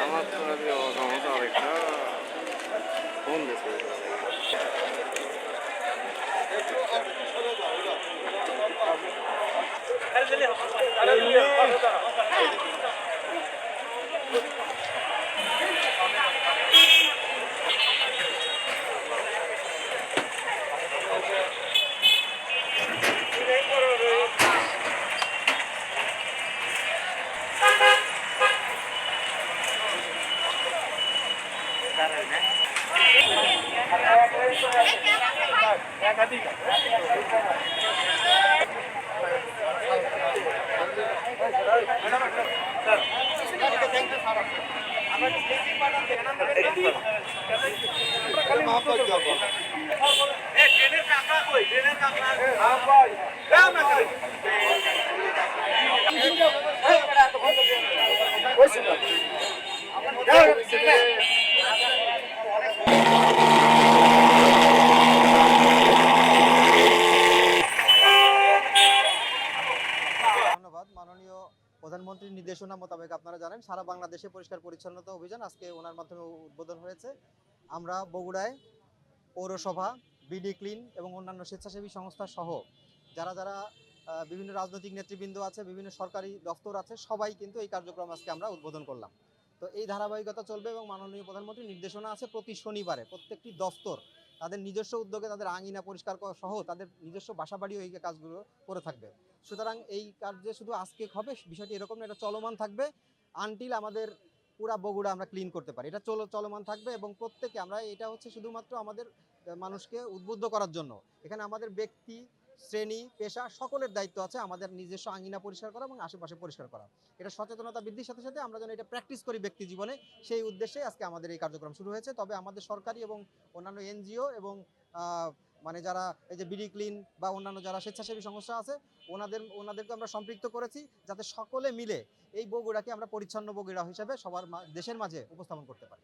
আমার তো আজকে অসমস্যা আরেকটা ফোন দিয়েছে। ধন্যবাদ। মাননীয় প্রধানমন্ত্রীর নির্দেশনা মোতাবেক আপনারা জানেন সারা বাংলাদেশে পরিষ্কার পরিচ্ছন্নতা অভিযান আজকে ওনার মাধ্যমে উদ্বোধন হয়েছে। আমরা বগুড়ায় পৌরসভা, বিডি ক্লিন এবং অন্যান্য স্বেচ্ছাসেবী সংস্থা সহ যারা যারা বিভিন্ন রাজনৈতিক নেতৃবৃন্দ আছে, বিভিন্ন সরকারি দপ্তর আছে, সবাই কিন্তু এই কার্যক্রম আজকে আমরা উদ্বোধন করলাম। তো এই ধারাবাহিকতা চলবে এবং মাননীয় প্রধানমন্ত্রীর নির্দেশনা আছে প্রতি শনিবারে প্রত্যেকটি দপ্তর তাদের নিজস্ব উদ্যোগে তাদের আঙিনা পরিষ্কার করা সহ তাদের নিজস্ব বাসাবাড়িও এই কাজগুলো করে থাকবে। সুতরাং এই কার্যে শুধু আজকে হবে বিষয়টি এরকম না, এটা চলমান থাকবে আনটিল আমাদের পুরা বগুড়া আমরা ক্লিন করতে পারি। এটা চলমান থাকবে এবং প্রত্যেকে আমরা এটা হচ্ছে শুধুমাত্র আমাদের মানুষকে উদ্বুদ্ধ করার জন্য। এখানে আমাদের ব্যক্তি, শ্রেণী, পেশা সকলের দায়িত্ব আছে আমাদের নিজস্ব আঙিনা পরিষ্কার করা এবং আশেপাশে পরিষ্কার করা। এটা সচেতনতা বৃদ্ধির সাথে সাথে আমরা যেন এটা প্র্যাকটিস করি ব্যক্তি জীবনে, সেই উদ্দেশ্যে আজকে আমাদের এই কার্যক্রম শুরু হয়েছে। তবে আমাদের সরকারি এবং অন্যান্য এনজিও এবং মানে যারা এই যে বিডি ক্লিন বা অন্যান্য যারা স্বেচ্ছাসেবী সংস্থা আছে ওনাদেরকে আমরা সম্পৃক্ত করেছি যাতে সকলে মিলে এই বগুড়াকে আমরা পরিচ্ছন্ন বগুড়া হিসেবে সবার দেশের মাঝে উপস্থাপন করতে পারি।